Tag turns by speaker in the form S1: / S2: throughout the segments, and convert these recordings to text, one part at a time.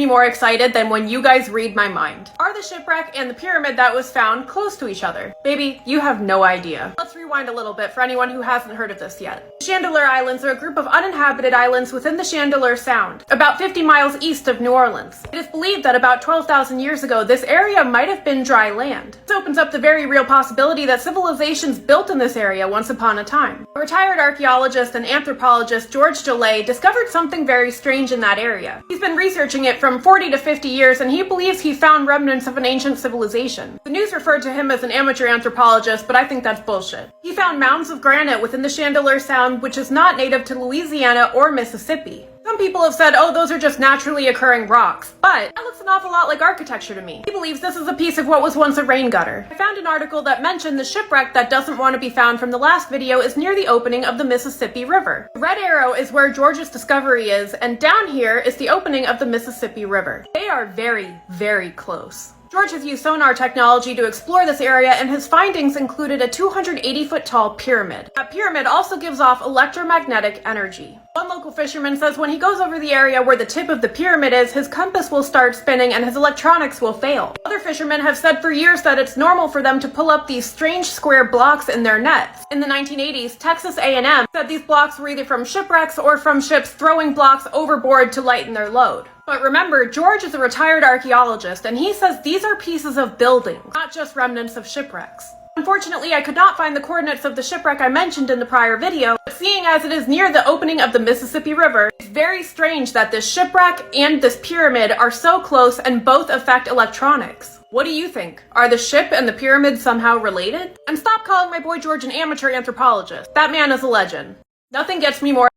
S1: me more excited than when you guys read my mind. Are the shipwreck and the pyramid that was found close to each other? Baby, you have no idea. Let's rewind a little bit for anyone who hasn't heard of this yet. The Chandeleur Islands are a group of uninhabited islands within the Chandeleur Sound, about 50 miles east of New Orleans. It is believed that about 12,000 years ago, this area might have been dry land. This opens up the very real possibility that civilizations built in this area once upon a time. A retired archaeologist and anthropologist, George Delay, discovered something very strange in that area. He's been researching it from 40 to 50 years, and he believes he found remnants of an ancient civilization. The news referred to him as an amateur anthropologist, but I think that's bullshit. He found mounds of granite within the Chandeleur Sound, which is not native to Louisiana or Mississippi. Some people have said, oh, those are just naturally occurring rocks, but that looks an awful lot like architecture to me. He believes this is a piece of what was once a rain gutter. I found an article that mentioned the shipwreck that doesn't want to be found from the last video is near the opening of the Mississippi River. The red arrow is where George's discovery is, and down here is the opening of the Mississippi River. They are very, very close. George has used sonar technology to explore this area, and his findings included a 280-foot tall pyramid. That pyramid also gives off electromagnetic energy. One local fisherman says when he goes over the area where the tip of the pyramid is, his compass will start spinning and his electronics will fail. Other fishermen have said for years that it's normal for them to pull up these strange square blocks in their nets. In the 1980s, Texas A&M said these blocks were either from shipwrecks or from ships throwing blocks overboard to lighten their load. But remember, George is a retired archaeologist, and he says these are pieces of buildings, not just remnants of shipwrecks. Unfortunately, I could not find the coordinates of the shipwreck I mentioned in the prior video, but seeing as it is near the opening of the Mississippi River, it's very strange that this shipwreck and this pyramid are so close and both affect electronics. What do you think? Are the ship and the pyramid somehow related? And stop calling my boy George an amateur anthropologist. That man is a legend. Nothing gets me more.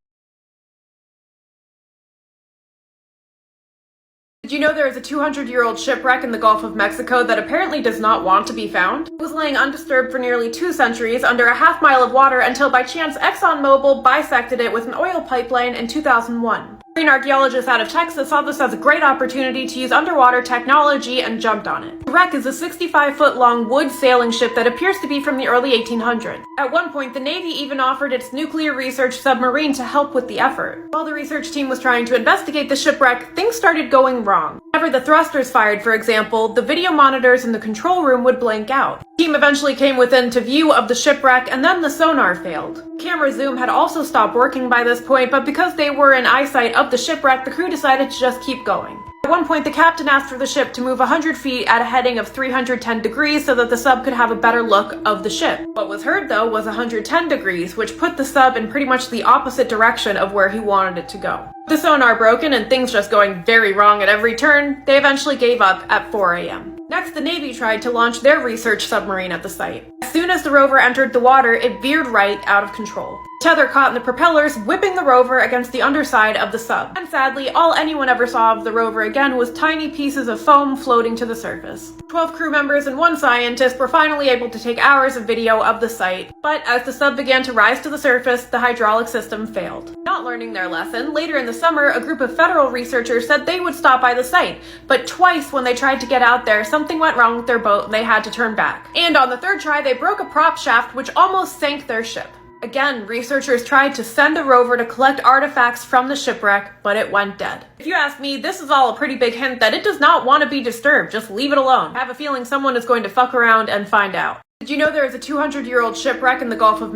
S1: Did you know there is a 200-year-old shipwreck in the Gulf of Mexico that apparently does not want to be found? It was laying undisturbed for nearly 2 centuries under a half-mile of water until by chance ExxonMobil bisected it with an oil pipeline in 2001. Marine archaeologists out of Texas saw this as a great opportunity to use underwater technology and jumped on it. The wreck is a 65-foot-long wood sailing ship that appears to be from the early 1800s. At one point, the Navy even offered its nuclear research submarine to help with the effort. While the research team was trying to investigate the shipwreck, things started going wrong. Whenever the thrusters fired, for example, the video monitors in the control room would blank out. The team eventually came within to view of the shipwreck, and then the sonar failed. Camera zoom had also stopped working by this point, but because they were in eyesight of the shipwreck, the crew decided to just keep going. At one point, the captain asked for the ship to move 100 feet at a heading of 310 degrees so that the sub could have a better look of the ship. What was heard, though, was 110 degrees, which put the sub in pretty much the opposite direction of where he wanted it to go. With the sonar broken and things just going very wrong at every turn, they eventually gave up at 4 a.m. Next, the Navy tried to launch their research submarine at the site. As soon as the rover entered the water, it veered right out of control. The tether caught in the propellers, whipping the rover against the underside of the sub. And sadly, all anyone ever saw of the rover again was tiny pieces of foam floating to the surface. 12 crew members and 1 scientist were finally able to take hours of video of the site, but as the sub began to rise to the surface, the hydraulic system failed. Not learning their lesson, later in the summer, a group of federal researchers said they would stop by the site, but twice when they tried to get out there, something went wrong with their boat and they had to turn back. And on the 3rd try, they broke a prop shaft which almost sank their ship. Again, researchers tried to send a rover to collect artifacts from the shipwreck, but it went dead. If you ask me, this is all a pretty big hint that it does not want to be disturbed. Just leave it alone. I have a feeling someone is going to fuck around and find out. Did you know there is a 200-year-old shipwreck in the Gulf of Mexico?